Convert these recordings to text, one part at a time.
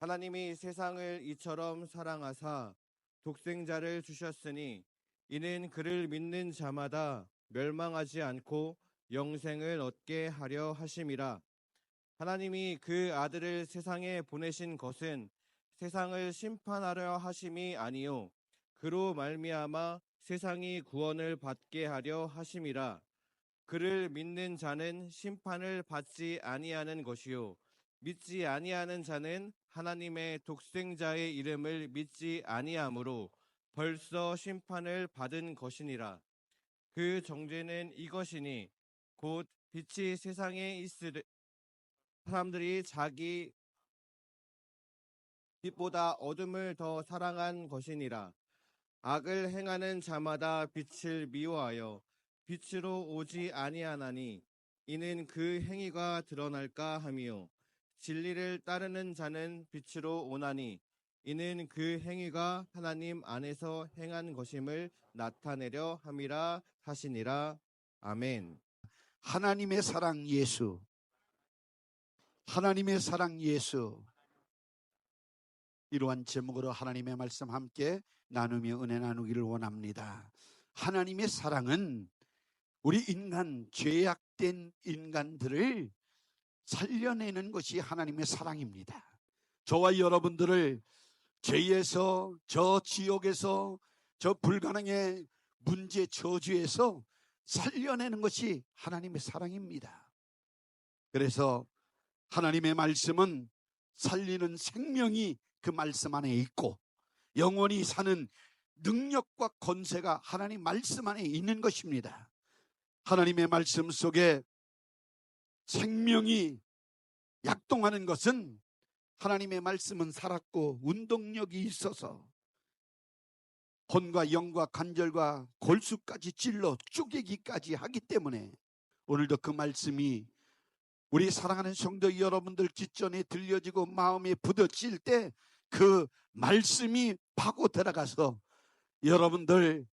하나님이 세상을 이처럼 사랑하사 독생자를 주셨으니 이는 그를 믿는 자마다 멸망하지 않고 영생을 얻게 하려 하심이라. 하나님이 그 아들을 세상에 보내신 것은 세상을 심판하려 하심이 아니요 그로 말미암아 세상이 구원을 받게 하려 하심이라. 그를 믿는 자는 심판을 받지 아니하는 것이요 믿지 아니하는 자는 하나님의 독생자의 이름을 믿지 아니하므로 벌써 심판을 받은 것이니라. 그 정죄는 이것이니 곧 빛이 세상에 있으 사람들이 자기 빛보다 어둠을 더 사랑한 것이니라. 악을 행하는 자마다 빛을 미워하여 빛으로 오지 아니하나니 이는 그 행위가 드러날까 함이요 진리를 따르는 자는 빛으로 오나니 이는 그 행위가 하나님 안에서 행한 것임을 나타내려 함이라 하시니라. 아멘. 하나님의 사랑 예수, 하나님의 사랑 예수. 이러한 제목으로 하나님의 말씀 함께 나누며 은혜 나누기를 원합니다. 하나님의 사랑은 우리 인간, 죄악된 인간들을 살려내는 것이 하나님의 사랑입니다. 저와 여러분들을 죄에서, 저 지옥에서, 저 불가능의 문제 저주에서 살려내는 것이 하나님의 사랑입니다. 그래서 하나님의 말씀은 살리는 생명이 그 말씀 안에 있고 영원히 사는 능력과 권세가 하나님 말씀 안에 있는 것입니다. 하나님의 말씀 속에 생명이 약동하는 것은 하나님의 말씀은 살았고 운동력이 있어서 혼과 영과 관절과 골수까지 찔러 쪼개기까지 하기 때문에 오늘도 그 말씀이 우리 사랑하는 성도 여러분들 귓전에 들려지고 마음에 부딪힐 때 그 말씀이 파고 들어가서 여러분들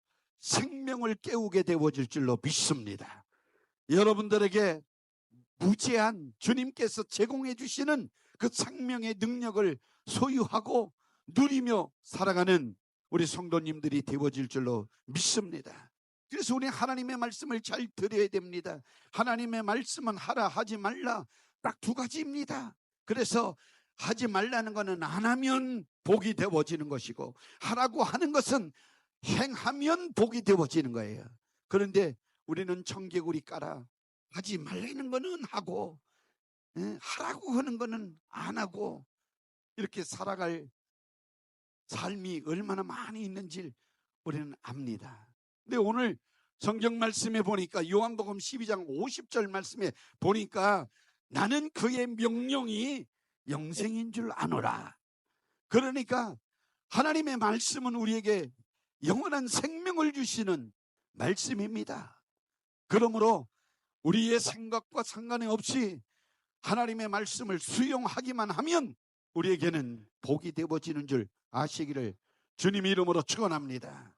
생명을 깨우게 되어질 줄로 믿습니다. 여러분들에게 무제한 주님께서 제공해 주시는 그 생명의 능력을 소유하고 누리며 살아가는 우리 성도님들이 되어질 줄로 믿습니다. 그래서 우리 하나님의 말씀을 잘 들어야 됩니다. 하나님의 말씀은 하라 하지 말라 딱 두 가지입니다. 그래서 하지 말라는 것은 안 하면 복이 되어지는 것이고 하라고 하는 것은 행하면 복이 되어지는 거예요. 그런데 우리는 청개구리 깔아 하지 말라는 거는 하고 하라고 하는 거는 안 하고 이렇게 살아갈 삶이 얼마나 많이 있는지 우리는 압니다. 근데 오늘 성경 말씀에 보니까 요한복음 12장 50절 말씀에 보니까 나는 그의 명령이 영생인 줄 아노라. 그러니까 하나님의 말씀은 우리에게 영원한 생명을 주시는 말씀입니다. 그러므로 우리의 생각과 상관이 없이 하나님의 말씀을 수용하기만 하면 우리에게는 복이 되어지는 줄 아시기를 주님 이름으로 축원합니다.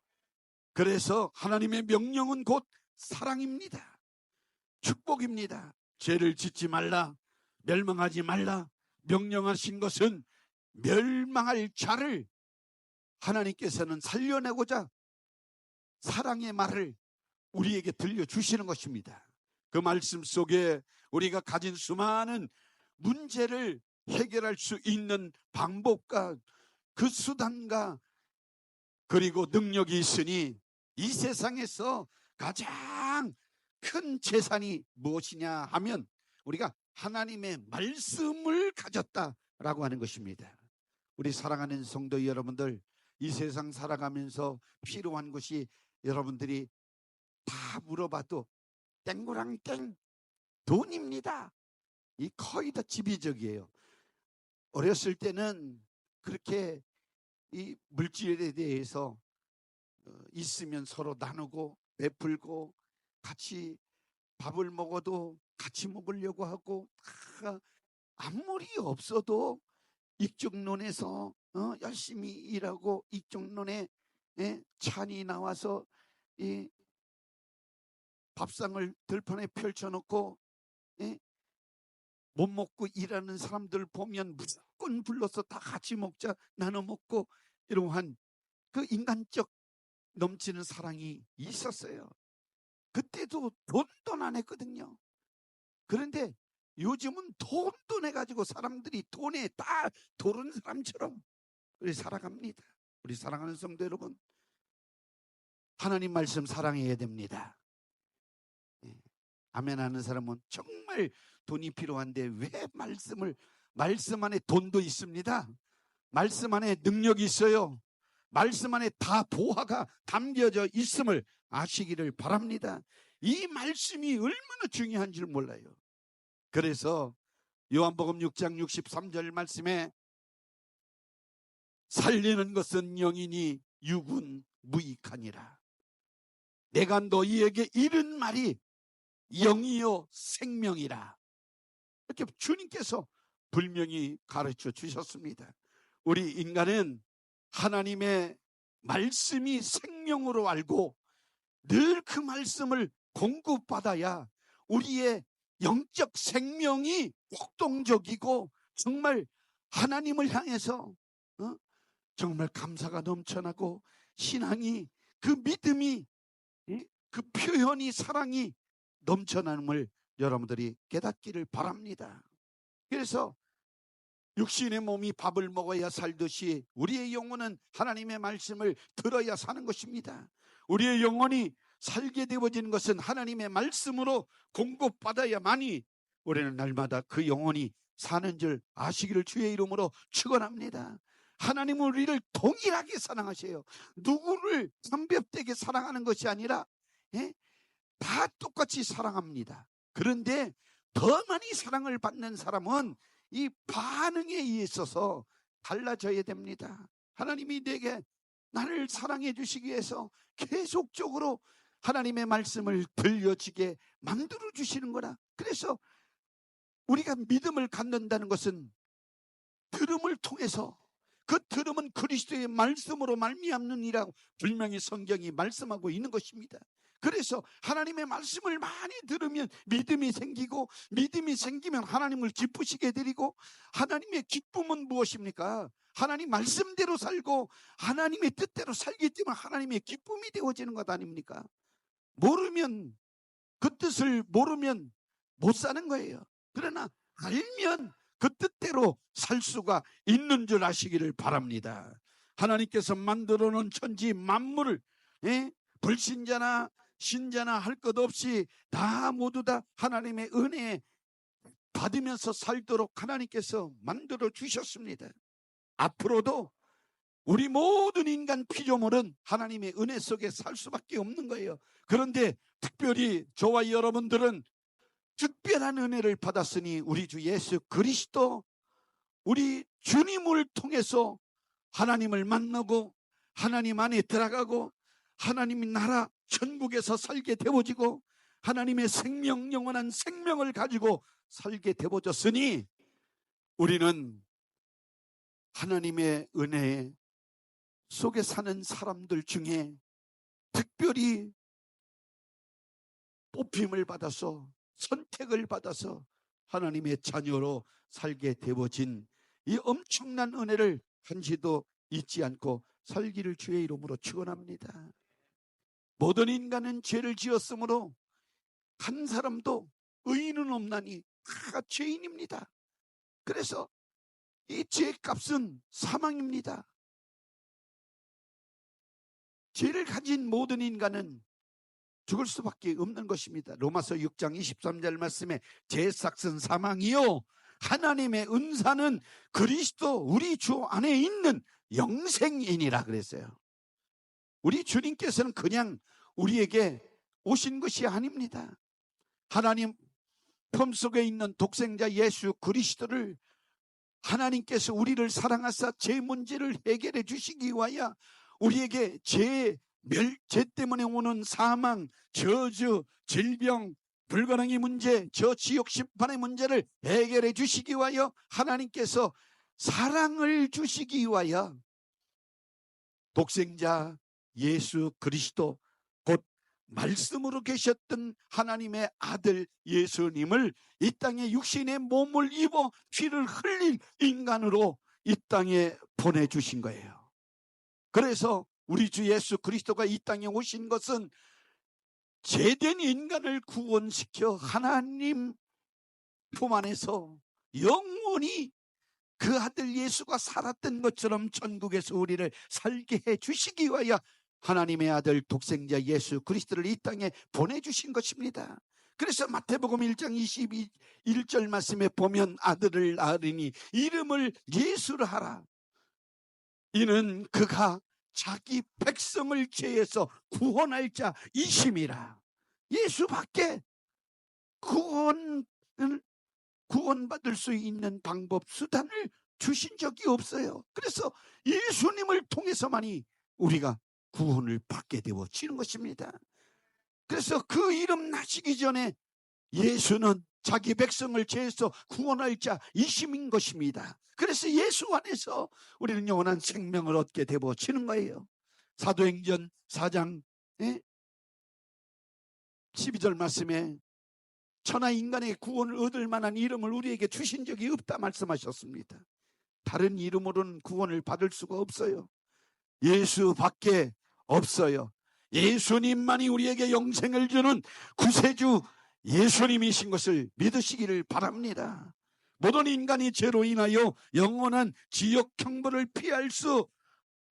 그래서 하나님의 명령은 곧 사랑입니다. 축복입니다. 죄를 짓지 말라, 멸망하지 말라 명령하신 것은 멸망할 자를 하나님께서는 살려내고자 사랑의 말을 우리에게 들려주시는 것입니다. 그 말씀 속에 우리가 가진 수많은 문제를 해결할 수 있는 방법과 그 수단과 그리고 능력이 있으니 이 세상에서 가장 큰 재산이 무엇이냐 하면 우리가 하나님의 말씀을 가졌다라고 하는 것입니다. 우리 사랑하는 성도 여러분들, 이 세상 살아가면서 필요한 것이 여러분들이 다 물어봐도 땡고랑땡 돈입니다. 이 거의 다 지배적이에요. 어렸을 때는 그렇게 이 물질에 대해서 있으면 서로 나누고 베풀고 같이 밥을 먹어도 같이 먹으려고 하고 아무리 없어도 익정론에서 열심히 일하고 익정론에 찬이 나와서 이 밥상을 들판에 펼쳐놓고 못 먹고 일하는 사람들 보면 무조건 불러서 다 같이 먹자, 나눠 먹고 이러한 그 인간적 넘치는 사랑이 있었어요. 그때도 돈도 안 했거든요. 그런데 요즘은 돈도 내가지고 사람들이 돈에 다 도른 사람처럼 우리 살아갑니다. 우리 사랑하는 성도 여러분, 하나님 말씀 사랑해야 됩니다. 아멘 하는 사람은 정말 돈이 필요한데 왜 말씀 안에 돈도 있습니다. 말씀 안에 능력이 있어요. 말씀 안에 다 보화가 담겨져 있음을 아시기를 바랍니다. 이 말씀이 얼마나 중요한 줄 몰라요. 그래서 요한복음 6장 63절 말씀에 살리는 것은 영이니 육은 무익하니라. 내가 너희에게 이른 말이 영이요 생명이라. 이렇게 주님께서 분명히 가르쳐 주셨습니다. 우리 인간은 하나님의 말씀이 생명으로 알고 늘 그 말씀을 공급받아야 우리의 영적 생명이 폭동적이고 정말 하나님을 향해서 정말 감사가 넘쳐나고 신앙이, 그 믿음이, 그 표현이, 사랑이 넘쳐남을 여러분들이 깨닫기를 바랍니다. 그래서 육신의 몸이 밥을 먹어야 살듯이 우리의 영혼은 하나님의 말씀을 들어야 사는 것입니다. 우리의 영혼이 살게 되어지는 것은 하나님의 말씀으로 공급받아야만이 우리는 날마다 그 영혼이 사는 줄 아시기를 주의 이름으로 축원합니다. 하나님은 우리를 동일하게 사랑하세요. 누구를 선별되게 사랑하는 것이 아니라 다 똑같이 사랑합니다. 그런데 더 많이 사랑을 받는 사람은 이 반응에 있어서 달라져야 됩니다. 하나님이 내게 나를 사랑해 주시기 위해서 계속적으로 하나님의 말씀을 들려지게 만들어 주시는 거라. 그래서 우리가 믿음을 갖는다는 것은 들음을 통해서, 그 들음은 그리스도의 말씀으로 말미암느니라고 분명히 성경이 말씀하고 있는 것입니다. 그래서 하나님의 말씀을 많이 들으면 믿음이 생기고, 믿음이 생기면 하나님을 기쁘시게 드리고, 하나님의 기쁨은 무엇입니까? 하나님 말씀대로 살고 하나님의 뜻대로 살기 때문에 하나님의 기쁨이 되어지는 것 아닙니까? 모르면, 그 뜻을 모르면 못 사는 거예요. 그러나 알면 그 뜻대로 살 수가 있는 줄 아시기를 바랍니다. 하나님께서 만들어 놓은 천지 만물을 불신자나 신자나 할 것 없이 다 모두 다 하나님의 은혜 받으면서 살도록 하나님께서 만들어 주셨습니다. 앞으로도 우리 모든 인간 피조물은 하나님의 은혜 속에 살 수밖에 없는 거예요. 그런데 특별히 저와 여러분들은 특별한 은혜를 받았으니 우리 주 예수 그리스도, 우리 주님을 통해서 하나님을 만나고 하나님 안에 들어가고 하나님의 나라 천국에서 살게 되어지고 하나님의 생명, 영원한 생명을 가지고 살게 되어졌으니 우리는 하나님의 은혜 속에 사는 사람들 중에 특별히 뽑힘을 받아서, 선택을 받아서 하나님의 자녀로 살게 되어진 이 엄청난 은혜를 한시도 잊지 않고 살기를 주의 이름으로 축원합니다. 모든 인간은 죄를 지었으므로 한 사람도 의인은 없나니 다 죄인입니다. 그래서 이 죄의 값은 사망입니다. 죄를 가진 모든 인간은 죽을 수밖에 없는 것입니다. 로마서 6장 23절 말씀에 죄의 삭은 사망이요 하나님의 은사는 그리스도 우리 주 안에 있는 영생이니라 그랬어요. 우리 주님께서는 그냥 우리에게 오신 것이 아닙니다. 하나님 품 속에 있는 독생자 예수 그리스도를 하나님께서 우리를 사랑하사 죄 문제를 해결해 주시기 위하여 우리에게 죄 때문에 오는 사망, 저주, 질병, 불가능의 문제, 저 지옥 심판의 문제를 해결해 주시기 위하여 하나님께서 사랑을 주시기 위하여 독생자 예수 그리스도 곧 말씀으로 계셨던 하나님의 아들 예수님을 이 땅에 육신의 몸을 입어 피를 흘릴 인간으로 이 땅에 보내주신 거예요. 그래서 우리 주 예수 그리스도가 이 땅에 오신 것은 죄된 인간을 구원시켜 하나님 품 안에서 영원히 그 아들 예수가 살았던 것처럼 천국에서 우리를 살게 해 주시기 위하여 하나님의 아들 독생자 예수 그리스도를 이 땅에 보내주신 것입니다. 그래서 마태복음 1장 21절 말씀에 보면 아들을 낳으리니 이름을 예수를 하라. 이는 그가 자기 백성을 죄에서 구원할 자이심이라. 예수밖에 구원받을 수 있는 방법, 수단을 주신 적이 없어요. 그래서 예수님을 통해서만이 우리가 구원을 받게 되어지는 것입니다. 그래서 그 이름 나시기 전에 예수는 자기 백성을 죄에서 구원할 자이심인 것입니다. 그래서 예수 안에서 우리는 영원한 생명을 얻게 되어지는 거예요. 사도행전 4장 12절 말씀에 천하 인간의 구원을 얻을 만한 이름을 우리에게 주신 적이 없다 말씀하셨습니다. 다른 이름으로는 구원을 받을 수가 없어요. 예수밖에 없어요. 예수님만이 우리에게 영생을 주는 구세주 예수님이신 것을 믿으시기를 바랍니다. 모든 인간이 죄로 인하여 영원한 지옥 형벌을 피할 수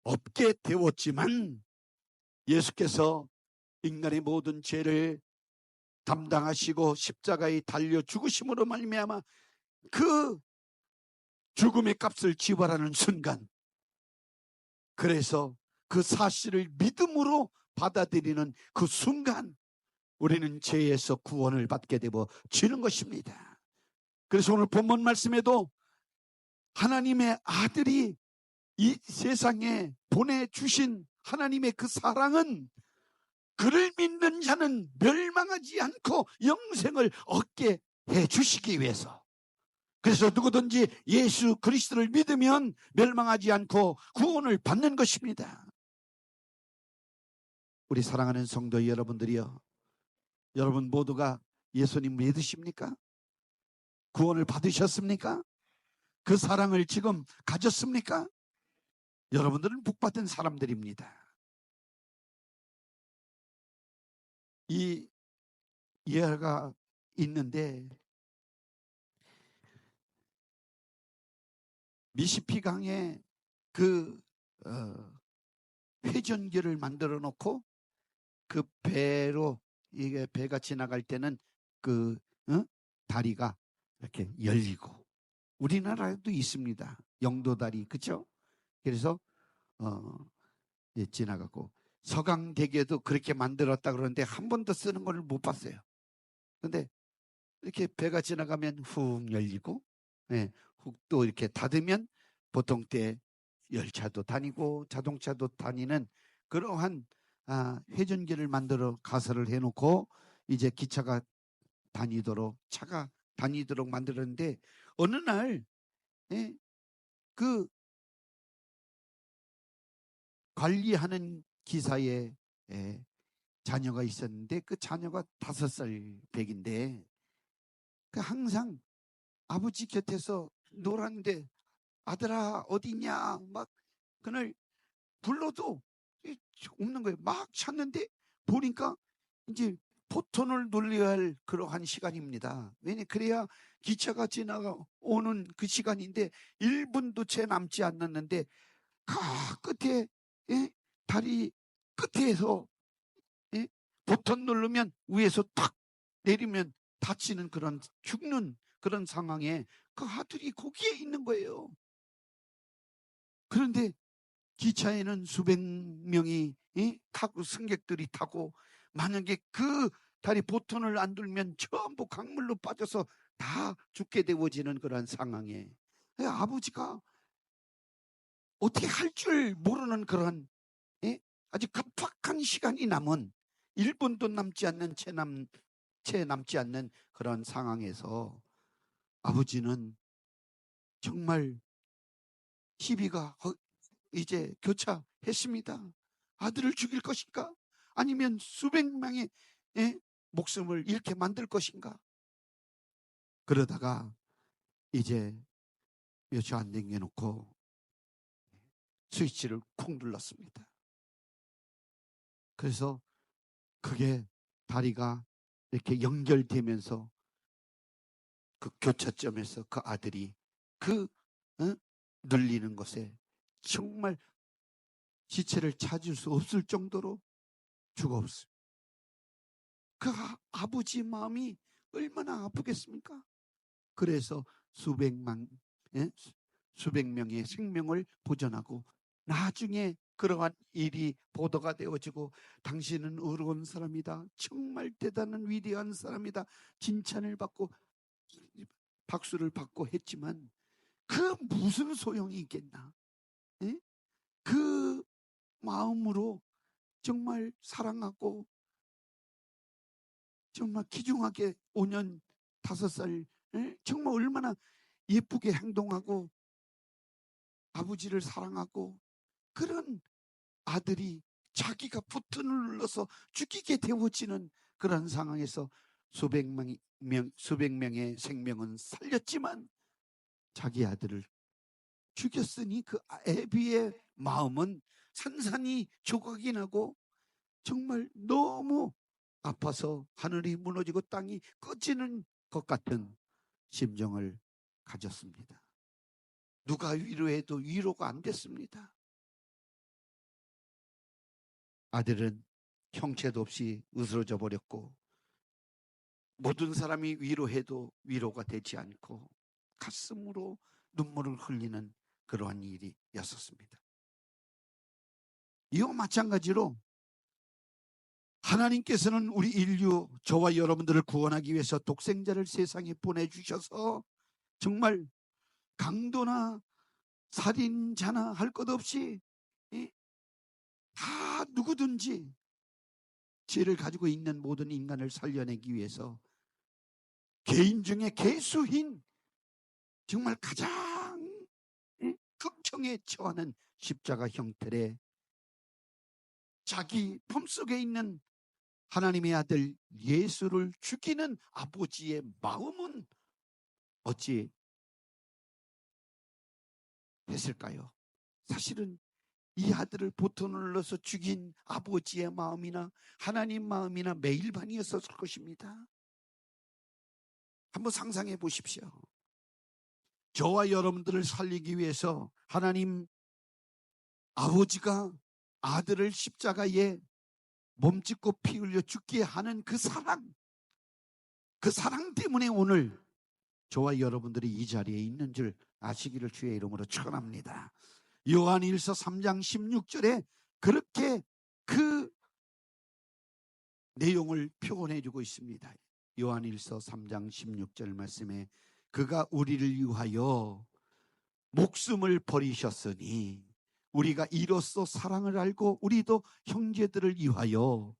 없게 되었지만 예수께서 인간의 모든 죄를 담당하시고 십자가에 달려 죽으심으로 말미암아 그 죽음의 값을 지불하는 순간, 그래서 그 사실을 믿음으로 받아들이는 그 순간 우리는 죄에서 구원을 받게 되어지는 것입니다. 그래서 오늘 본문 말씀에도 하나님의 아들이 이 세상에 보내주신 하나님의 그 사랑은 그를 믿는 자는 멸망하지 않고 영생을 얻게 해주시기 위해서, 그래서 누구든지 예수 그리스도를 믿으면 멸망하지 않고 구원을 받는 것입니다. 우리 사랑하는 성도 여러분들이요, 여러분 모두가 예수님 믿으십니까? 구원을 받으셨습니까? 그 사랑을 지금 가졌습니까? 여러분들은 복받은 사람들입니다. 이 예화가 있는데 미시피강에 그 회전기를 만들어 놓고 그 배로, 이게 배가 지나갈 때는 그 다리가 이렇게 열리고, 우리나라에도 있습니다. 영도다리, 그렇죠? 그래서 지나가고, 서강대교도 그렇게 만들었다 그러는데 한 번도 쓰는 걸 못 봤어요. 근데 이렇게 배가 지나가면 훅 열리고, 훅 또 이렇게 닫으면 보통 때 열차도 다니고 자동차도 다니는 그러한 회전기를 만들어 가설을 해놓고 이제 기차가 다니도록, 차가 다니도록 만들었는데, 어느 날 그 관리하는 기사의 자녀가 있었는데, 그 자녀가 5살 백인데 항상 아버지 곁에서 놀았는데 아들아 어디냐 막 그날 불러도 없는 거예요. 막 찾는데 보니까 이제 포톤을 돌려야 할 그러한 시간입니다. 왜냐, 그래야 기차가 지나오는 그 시간인데 1분도 채 남지 않았는데 끝에 다리 끝에서 버튼 누르면 위에서 탁 내리면 다치는 그런, 죽는 그런 상황에 그 아들이 거기에 있는 거예요. 그런데 기차에는 수백 명이 타고, 승객들이 타고, 만약에 그 다리 버튼을 안 들면 전부 강물로 빠져서 다 죽게 되어지는 그런 상황에 아버지가 어떻게 할 줄 모르는 그런 아주 급박한 시간이 남은, 1분도 남지 않는 채 남지 않는 그런 상황에서 아버지는 정말 시비가 이제 교차했습니다. 아들을 죽일 것인가? 아니면 수백 명의 목숨을 잃게 만들 것인가? 그러다가 이제 며칠 안 남겨놓고 스위치를 쿵 눌렀습니다. 그래서 그게 다리가 이렇게 연결되면서 그 교차점에서 그 아들이 그 눌리는 것에 정말 시체를 찾을 수 없을 정도로 죽었어요. 그 아버지 마음이 얼마나 아프겠습니까? 그래서 수백 명의 생명을 보존하고 나중에 그러한 일이 보도가 되어지고 당신은 의로운 사람이다, 정말 대단한 위대한 사람이다, 칭찬을 받고 박수를 받고 했지만 그 무슨 소용이 있겠나? 예? 그 마음으로 정말 사랑하고 정말 귀중하게 5년 5살 정말 얼마나 예쁘게 행동하고 아버지를 사랑하고 그런 아들이 자기가 버튼을 눌러서 죽이게 되어지는 그런 상황에서 수백 명의 생명은 살렸지만 자기 아들을 죽였으니 그 애비의 마음은 산산이 조각이 나고 정말 너무 아파서 하늘이 무너지고 땅이 꺼지는 것 같은 심정을 가졌습니다. 누가 위로해도 위로가 안 됐습니다. 아들은 형체도 없이 으스러져 버렸고 모든 사람이 위로해도 위로가 되지 않고 가슴으로 눈물을 흘리는 그러한 일이었었습니다. 이와 마찬가지로 하나님께서는 우리 인류, 저와 여러분들을 구원하기 위해서 독생자를 세상에 보내주셔서 정말 강도나 살인자나 할 것 없이 다 누구든지 죄를 가지고 있는 모든 인간을 살려내기 위해서 개인 중에 개수인 정말 가장 극청에 처하는 십자가 형태의 자기 품속에 있는 하나님의 아들 예수를 죽이는 아버지의 마음은 어찌 했을까요? 사실은 이 아들을 보통을 눌러서 죽인 아버지의 마음이나 하나님 마음이나 매일반이었을 것입니다. 한번 상상해 보십시오. 저와 여러분들을 살리기 위해서 하나님 아버지가 아들을 십자가에 몸짓고 피 흘려 죽게 하는 그 사랑 때문에 오늘 저와 여러분들이 이 자리에 있는 줄 아시기를 주의 이름으로 축원합니다. 요한일서 3장 16절에 그렇게 그 내용을 표현해 주고 있습니다. 요한일서 3장 16절 말씀에 그가 우리를 위하여 목숨을 버리셨으니 우리가 이로써 사랑을 알고 우리도 형제들을 위하여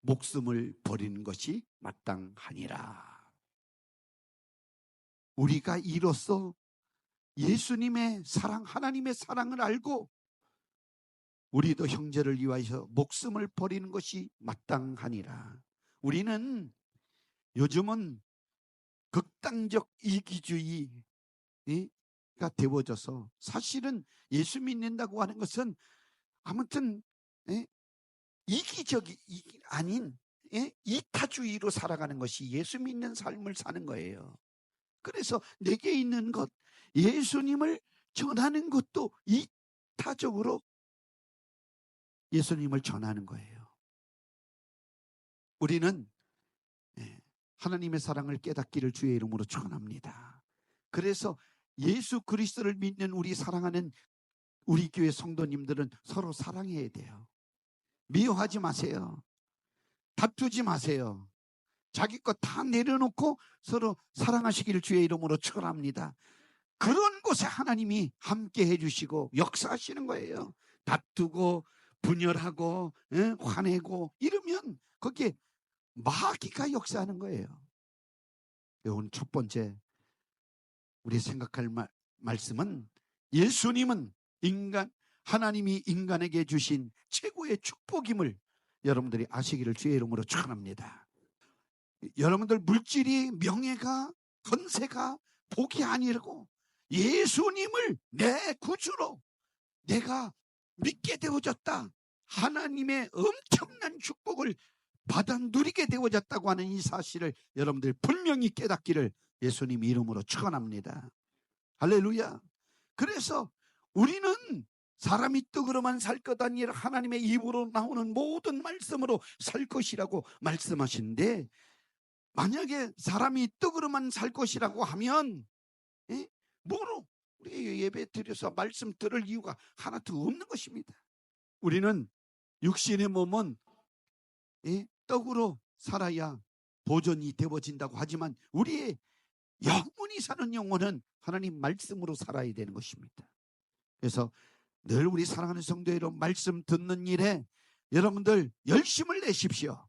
목숨을 버리는 것이 마땅하니라. 우리가 이로써 예수님의 사랑, 하나님의 사랑을 알고 우리도 형제를 위하여 목숨을 버리는 것이 마땅하니라. 우리는 요즘은 극단적 이기주의가 되어져서 사실은 예수 믿는다고 하는 것은 아무튼 이기적이 아닌 이타주의로 살아가는 것이 예수 믿는 삶을 사는 거예요. 그래서 내게 있는 것, 예수님을 전하는 것도 이타적으로 예수님을 전하는 거예요. 우리는 하나님의 사랑을 깨닫기를 주의 이름으로 축원합니다. 그래서 예수 그리스도를 믿는 우리 사랑하는 우리 교회 성도님들은 서로 사랑해야 돼요. 미워하지 마세요. 다투지 마세요. 자기 것 다 내려놓고 서로 사랑하시기를 주의 이름으로 축원합니다. 그런 곳에 하나님이 함께 해주시고 역사하시는 거예요. 다투고 분열하고 화내고 이러면 거기에 마귀가 역사하는 거예요. 오늘 첫 번째 우리 생각할 말씀은 예수님은 하나님이 인간에게 주신 최고의 축복임을 여러분들이 아시기를 주의 이름으로 축원합니다. 여러분들 물질이, 명예가, 건세가 복이 아니라고 예수님을 내 구주로 내가 믿게 되어졌다, 하나님의 엄청난 축복을 받아 누리게 되어졌다고 하는 이 사실을 여러분들 분명히 깨닫기를 예수님 이름으로 축원합니다. 할렐루야. 그래서 우리는 사람이 떡으로만 살 것 아니라 하나님의 입으로 나오는 모든 말씀으로 살 것이라고 말씀하시는데, 만약에 사람이 떡으로만 살 것이라고 하면 뭐로 우리 예배 드려서 말씀 들을 이유가 하나도 없는 것입니다. 우리는 육신의 몸은 떡으로 살아야 보존이 되어진다고 하지만 우리의 영원히 사는 영혼은 하나님 말씀으로 살아야 되는 것입니다. 그래서 늘 우리 사랑하는 성도 여러분, 말씀 듣는 일에 여러분들 열심을 내십시오.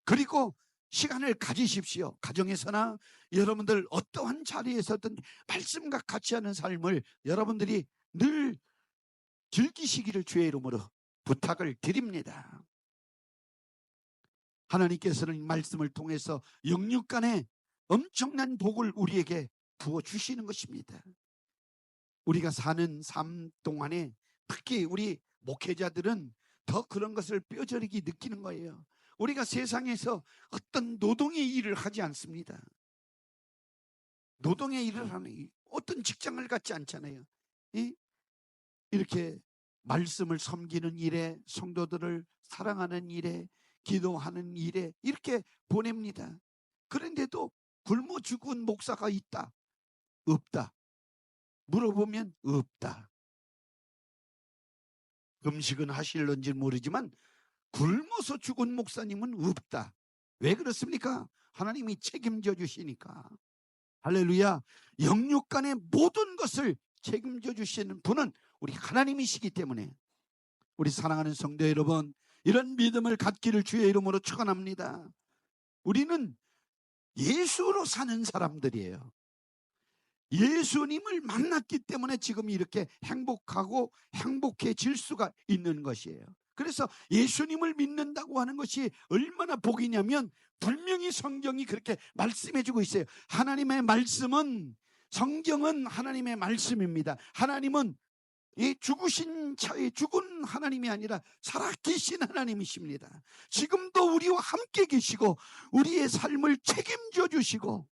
그리고 시간을 가지십시오. 가정에서나 여러분들 어떠한 자리에서든 말씀과 같이 하는 삶을 여러분들이 늘 즐기시기를 주의 이름으로 부탁을 드립니다. 하나님께서는 말씀을 통해서 영육간에 엄청난 복을 우리에게 부어주시는 것입니다. 우리가 사는 삶 동안에 특히 우리 목회자들은 더 그런 것을 뼈저리게 느끼는 거예요. 우리가 세상에서 어떤 노동의 일을 하지 않습니다. 노동의 일을 하는 어떤 직장을 갖지 않잖아요. 이렇게 말씀을 섬기는 일에, 성도들을 사랑하는 일에, 기도하는 일에 이렇게 보냅니다. 그런데도 굶어 죽은 목사가 있다? 없다? 물어보면 없다. 금식은 하실런지 모르지만 굶어서 죽은 목사님은 없다. 왜 그렇습니까? 하나님이 책임져 주시니까. 할렐루야. 영육간의 모든 것을 책임져 주시는 분은 우리 하나님이시기 때문에 우리 사랑하는 성도 여러분, 이런 믿음을 갖기를 주의 이름으로 축원합니다. 우리는 예수로 사는 사람들이에요. 예수님을 만났기 때문에 지금 이렇게 행복하고 행복해질 수가 있는 것이에요. 그래서 예수님을 믿는다고 하는 것이 얼마나 복이냐면 분명히 성경이 그렇게 말씀해주고 있어요. 하나님의 말씀은, 성경은 하나님의 말씀입니다. 하나님은 이 죽으신 차에 죽은 하나님이 아니라 살아 계신 하나님이십니다. 지금도 우리와 함께 계시고 우리의 삶을 책임져 주시고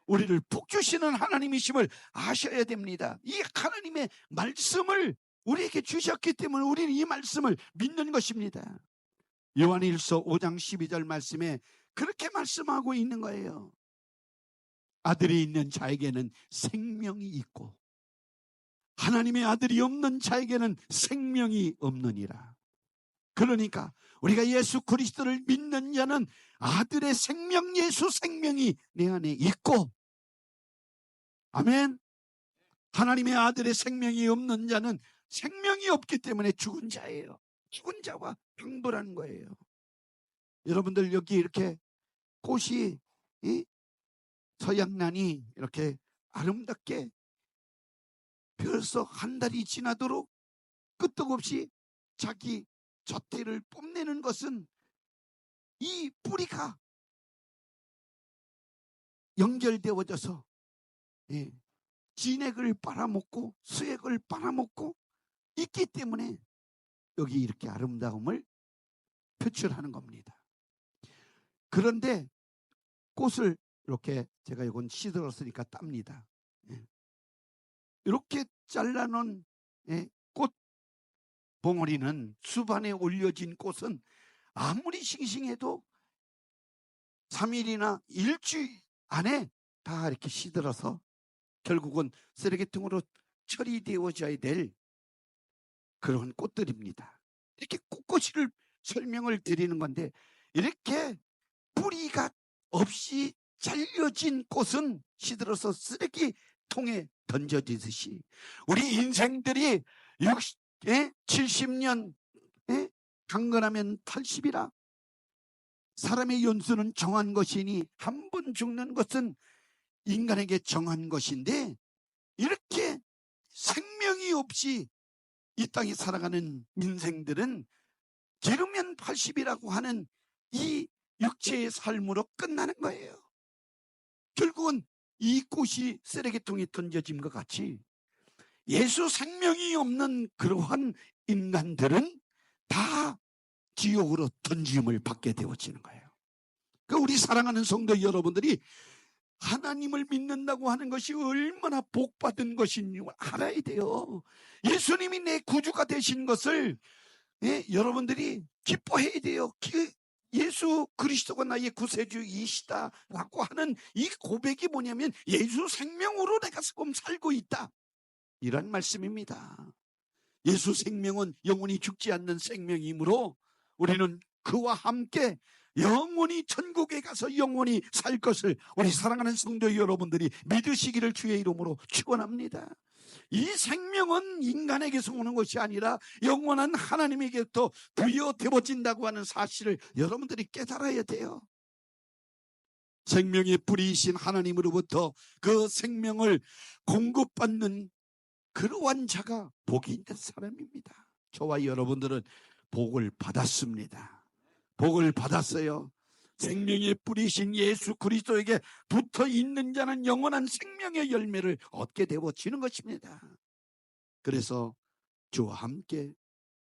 우리를 복 주시는 하나님이심을 아셔야 됩니다. 이 하나님의 말씀을 우리에게 주셨기 때문에 우리는 이 말씀을 믿는 것입니다. 요한일서 5장 12절 말씀에 그렇게 말씀하고 있는 거예요. 아들이 있는 자에게는 생명이 있고 하나님의 아들이 없는 자에게는 생명이 없느니라. 그러니까 우리가 예수 그리스도를 믿는 자는 아들의 생명, 예수 생명이 내 안에 있고, 아멘. 하나님의 아들의 생명이 없는 자는 생명이 없기 때문에 죽은 자예요. 죽은 자와 동일한 거예요. 여러분들 여기 이렇게 꽃이 서양란이 이렇게 아름답게 벌써 한 달이 지나도록 끄떡없이 자기 젖대를 뽐내는 것은 이 뿌리가 연결되어져서 진액을 빨아먹고 수액을 빨아먹고 있기 때문에 여기 이렇게 아름다움을 표출하는 겁니다. 그런데 꽃을 이렇게, 제가 이건 시들었으니까 땁니다. 이렇게 잘라놓은 꽃 봉오리는, 수반에 올려진 꽃은 아무리 싱싱해도 3일이나 일주일 안에 다 이렇게 시들어서 결국은 쓰레기통으로 처리되어져야 될 그런 꽃들입니다. 이렇게 꽃꽂이를 설명을 드리는 건데, 이렇게 뿌리가 없이 잘려진 꽃은 시들어서 쓰레기통에 던져지듯이 우리 인생들이 70년 강건하면 80이라. 사람의 연수는 정한 것이니 한 번 죽는 것은 인간에게 정한 것인데, 이렇게 생명이 없이 이 땅에 살아가는 인생들은 기르면 80이라고 하는 이 육체의 삶으로 끝나는 거예요. 결국은 이 꽃이 쓰레기통에 던져진 것 같이 예수 생명이 없는 그러한 인간들은 다 지옥으로 던짐을 받게 되어지는 거예요. 그러니까 우리 사랑하는 성도 여러분들이 하나님을 믿는다고 하는 것이 얼마나 복받은 것인지 알아야 돼요. 예수님이 내 구주가 되신 것을 여러분들이 기뻐해야 돼요. 예수 그리스도가 나의 구세주이시다라고 하는 이 고백이 뭐냐면 예수 생명으로 내가 지금 살고 있다, 이런 말씀입니다. 예수 생명은 영원히 죽지 않는 생명이므로 우리는 그와 함께 영원히 천국에 가서 영원히 살 것을 우리 사랑하는 성도 여러분들이 믿으시기를 주의 이름으로 축원합니다. 이 생명은 인간에게서 오는 것이 아니라 영원한 하나님에게부터 부여되어진다고 하는 사실을 여러분들이 깨달아야 돼요. 생명의 뿌리이신 하나님으로부터 그 생명을 공급받는 그러한 자가 복이 있는 사람입니다. 저와 여러분들은 복을 받았습니다. 복을 받았어요. 생명의 뿌리신 예수 그리스도에게 붙어 있는 자는 영원한 생명의 열매를 얻게 되어지는 것입니다. 그래서 주와 함께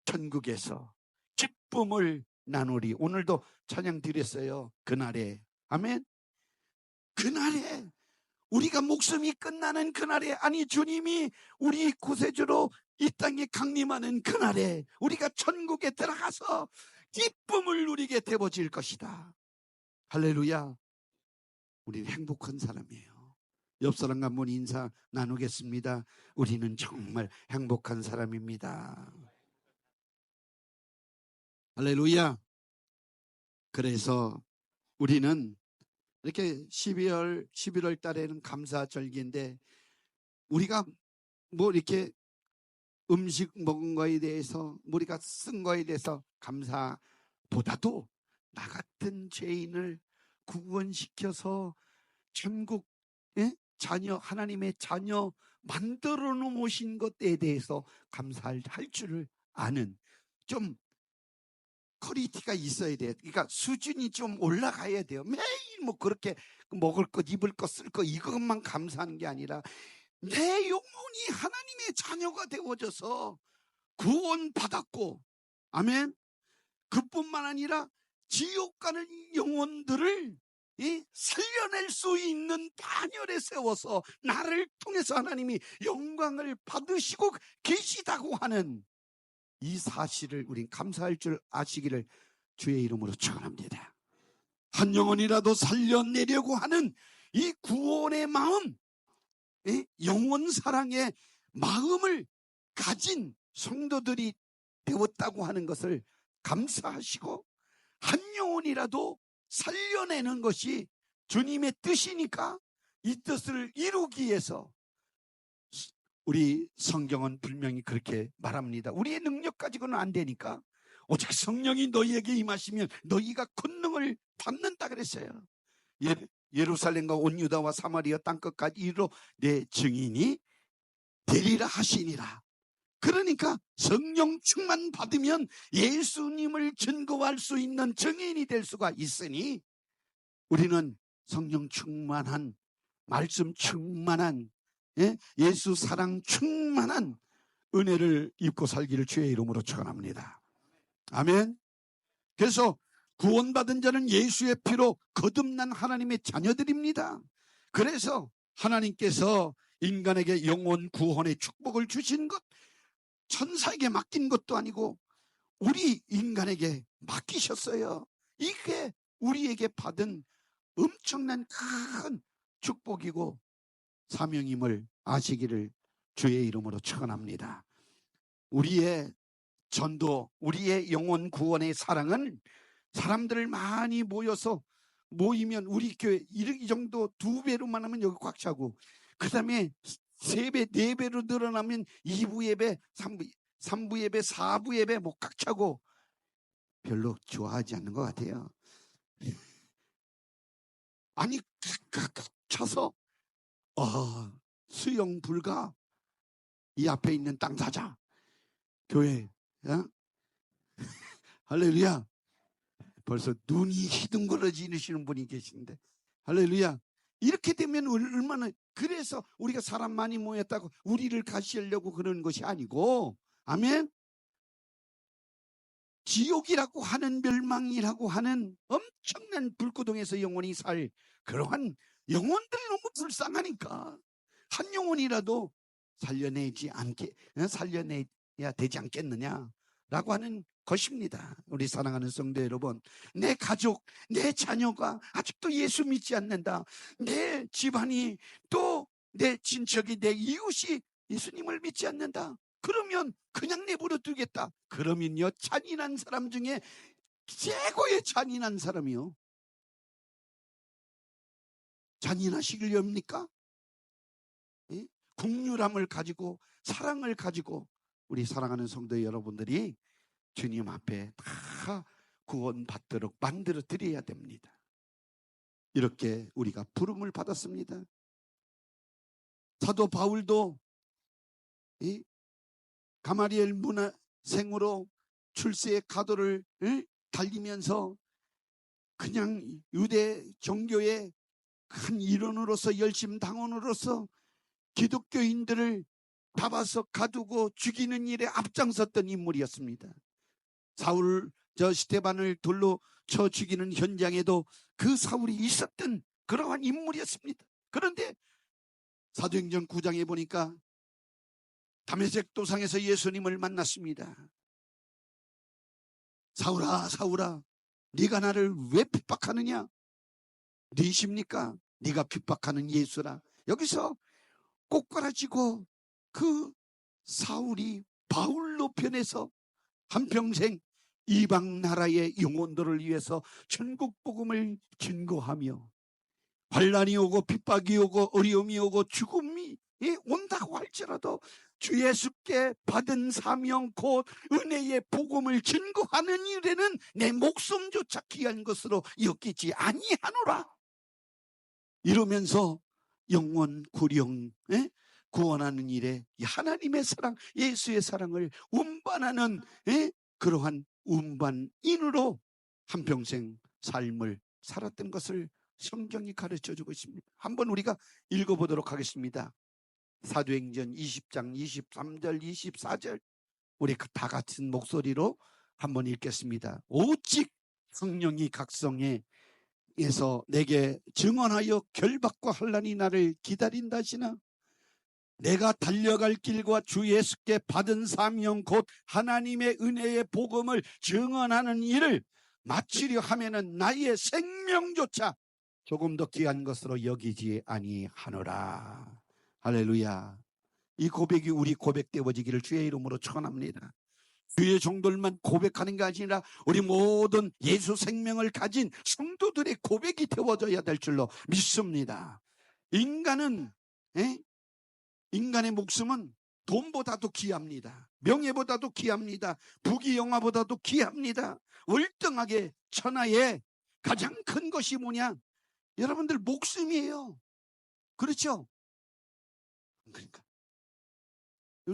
천국에서 기쁨을 나누리. 오늘도 찬양 드렸어요. 그날에. 아멘. 그날에, 우리가 목숨이 끝나는 그날에, 아니 주님이 우리 구세주로 이 땅에 강림하는 그날에 우리가 천국에 들어가서 기쁨을 누리게 되어질 것이다. 할렐루야. 우리는 행복한 사람이에요. 옆 사람과 한번 인사 나누겠습니다. 우리는 정말 행복한 사람입니다. 할렐루야. 그래서 우리는 이렇게 11월 달에는 감사절기인데 우리가 뭐 이렇게 음식 먹은 거에 대해서, 우리가 쓴 거에 대해서 감사보다도 나 같은 죄인을 구원시켜서 천국 자녀, 하나님의 자녀 만들어 놓으신 것에 대해서 감사할 줄을 아는 좀 퀄리티가 있어야 돼요. 그러니까 수준이 좀 올라가야 돼요. 매일 뭐 그렇게 먹을 것, 입을 것, 쓸 것 이것만 감사하는 게 아니라 내 영혼이 하나님의 자녀가 되어져서 구원받았고, 아멘. 그뿐만 아니라 지옥 가는 영혼들을 살려낼 수 있는 반열에 세워서 나를 통해서 하나님이 영광을 받으시고 계시다고 하는 이 사실을 우린 감사할 줄 아시기를 주의 이름으로 축원합니다. 한 영혼이라도 살려내려고 하는 이 구원의 마음, 영원 사랑의 마음을 가진 성도들이 되었다고 하는 것을 감사하시고, 한 영혼이라도 살려내는 것이 주님의 뜻이니까 이 뜻을 이루기 위해서 우리 성경은 분명히 그렇게 말합니다. 우리의 능력 가지고는 안 되니까 오직 성령이 너희에게 임하시면 너희가 권능을 받는다 그랬어요. 예루살렘과 온 유다와 사마리아 땅끝까지 이르러 내 증인이 되리라 하시니라. 그러니까 성령 충만 받으면 예수님을 증거할 수 있는 증인이 될 수가 있으니 우리는 성령 충만한, 말씀 충만한, 예수 사랑 충만한 은혜를 입고 살기를 주의 이름으로 축원합니다. 아멘. 그래서 구원받은 자는 예수의 피로 거듭난 하나님의 자녀들입니다. 그래서 하나님께서 인간에게 영원 구원의 축복을 주신 것, 천사에게 맡긴 것도 아니고 우리 인간에게 맡기셨어요. 이게 우리에게 받은 엄청난 큰 축복이고 사명임을 아시기를 주의 이름으로 축원합니다. 우리의 전도, 우리의 영혼 구원의 사랑은 사람들을 많이 모이면 우리 교회 이 정도 2배로만 하면 여기 꽉 차고, 그 다음에 3배, 4배로 늘어나면 2부 예배, 3부 예배, 4부 예배 뭐 꽉 차고 별로 좋아하지 않는 것 같아요. 아니 꽉 차서 수용 불가, 이 앞에 있는 땅 사자 교회 할렐루야. 벌써 눈이 희둥거려지시는 분이 계신데, 할렐루야. 이렇게 되면 얼마나, 그래서 우리가 사람 많이 모였다고 우리를 가시려고 그러는 것이 아니고, 아멘. 지옥이라고 하는, 멸망이라고 하는 엄청난 불구덩에서 영원히 살 그러한 영혼들이 너무 불쌍하니까 한 영혼이라도 살려내야 되지 않겠느냐라고 하는 것입니다. 우리 사랑하는 성도 여러분, 내 가족, 내 자녀가 아직도 예수 믿지 않는다, 내 집안이, 또 내 친척이, 내 이웃이 예수님을 믿지 않는다, 그러면 그냥 내버려 두겠다. 그러면요, 잔인한 사람 중에 최고의 잔인한 사람이요, 잔인하시려입니까? 예? 국률함을 가지고, 사랑을 가지고 우리 사랑하는 성도 여러분들이 주님 앞에 다 구원받도록 만들어 드려야 됩니다. 이렇게 우리가 부름을 받았습니다. 사도 바울도 가마리엘 문화생으로 출세의 가도를 달리면서 그냥 유대 종교의 한 일원으로서, 열심 당원으로서 기독교인들을 잡아서 가두고 죽이는 일에 앞장섰던 인물이었습니다. 스데반을 돌로 쳐 죽이는 현장에도 그 사울이 있었던 그러한 인물이었습니다. 그런데 사도행전 9장에 보니까 다메섹 도상에서 예수님을 만났습니다. 사울아, 사울아, 네가 나를 왜 핍박하느냐? 네십니까? 네가 핍박하는 예수라. 여기서 꼬꾸라지고 그 사울이 바울로 변해서 한평생 이방 나라의 영혼들을 위해서 천국 복음을 증거하며, 환난이 오고 핍박이 오고 어려움이 오고 죽음이 온다고 할지라도 주 예수께 받은 사명 곧 은혜의 복음을 증거하는 일에는 내 목숨조차 귀한 것으로 여기지 아니하노라. 이러면서 영원 구령 구원하는 일에 하나님의 사랑, 예수의 사랑을 운반하는 그러한 운반인으로 한평생 삶을 살았던 것을 성경이 가르쳐주고 있습니다. 한번 우리가 읽어보도록 하겠습니다. 사도행전 20장 23절 24절 우리 다 같은 목소리로 한번 읽겠습니다. 오직 성령이 각성에서 내게 증언하여 결박과 환난이 나를 기다린다 하시나, 내가 달려갈 길과 주 예수께 받은 사명 곧 하나님의 은혜의 복음을 증언하는 일을 마치려 하면은 나의 생명조차 조금 더 귀한 것으로 여기지 아니하노라. 할렐루야. 이 고백이 우리 고백되어지기를 주의 이름으로 축원합니다. 주의 종들만 고백하는 게 아니라 우리 모든 예수 생명을 가진 성도들의 고백이 되어져야 될 줄로 믿습니다. 인간의 목숨은 돈보다도 귀합니다. 명예보다도 귀합니다. 부귀영화보다도 귀합니다. 월등하게 천하에 가장 큰 것이 뭐냐? 여러분들 목숨이에요. 그렇죠? 그러니까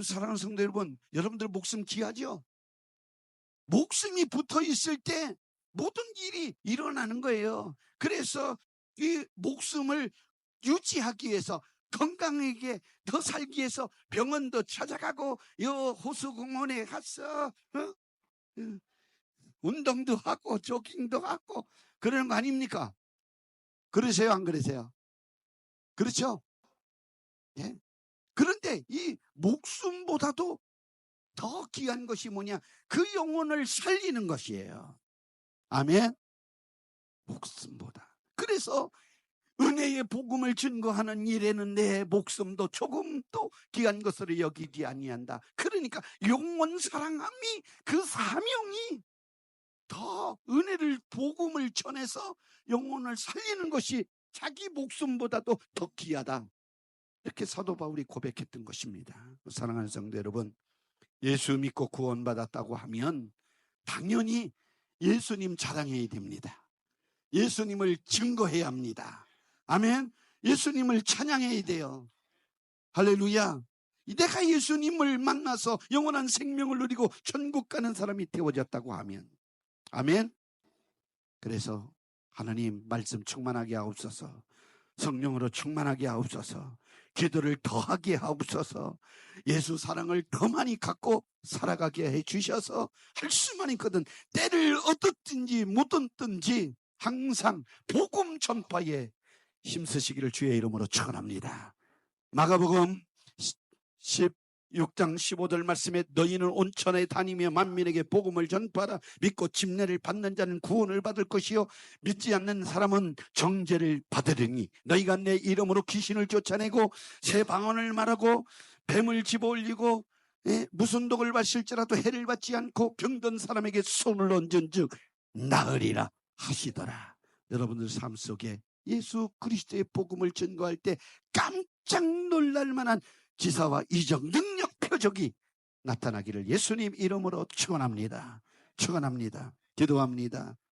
사랑하는 성도 여러분, 여러분들 목숨 귀하죠? 목숨이 붙어 있을 때 모든 일이 일어나는 거예요. 그래서 이 목숨을 유지하기 위해서, 건강하게 더 살기 위해서 병원도 찾아가고 호수공원에 가서 운동도 하고 조깅도 하고 그러는 거 아닙니까? 그러세요, 안 그러세요? 그렇죠? 예? 그런데 이 목숨보다도 더 귀한 것이 뭐냐? 그 영혼을 살리는 것이에요. 아멘. 목숨보다. 그래서 은혜의 복음을 증거하는 일에는 내 목숨도 조금도 귀한 것으로 여기지 아니한다. 그러니까 영원 사랑함이, 그 사명이 더 은혜를, 복음을 전해서 영혼을 살리는 것이 자기 목숨보다도 더 귀하다. 이렇게 사도 바울이 고백했던 것입니다. 사랑하는 성도 여러분, 예수 믿고 구원받았다고 하면 당연히 예수님 자랑해야 됩니다. 예수님을 증거해야 합니다. 아멘. 예수님을 찬양해야 돼요. 할렐루야. 내가 예수님을 만나서 영원한 생명을 누리고 천국 가는 사람이 되어졌다고 하면 아멘. 그래서 하나님 말씀 충만하게 하옵소서, 성령으로 충만하게 하옵소서, 기도를 더하게 하옵소서, 예수 사랑을 더 많이 갖고 살아가게 해주셔서 할 수만 있거든 때를 어떻든지 못 얻든지 항상 복음 전파에 힘쓰시기를 주의 이름으로 축원합니다. 마가복음 16장 15절 말씀에 너희는 온천에 다니며 만민에게 복음을 전파하라. 믿고 침례를 받는 자는 구원을 받을 것이요 믿지 않는 사람은 정죄를 받으리니 너희가 내 이름으로 귀신을 쫓아내고 새 방언을 말하고 뱀을 집어올리고 무슨 독을 마실지라도 해를 받지 않고 병든 사람에게 손을 얹은즉 나으리라 하시더라. 여러분들 삶 속에 예수 그리스도의 복음을 전거할 때 깜짝 놀랄 만한 기사와 이적, 능력, 표적이 나타나기를 예수님 이름으로 축원합니다. 축원합니다. 기도합니다.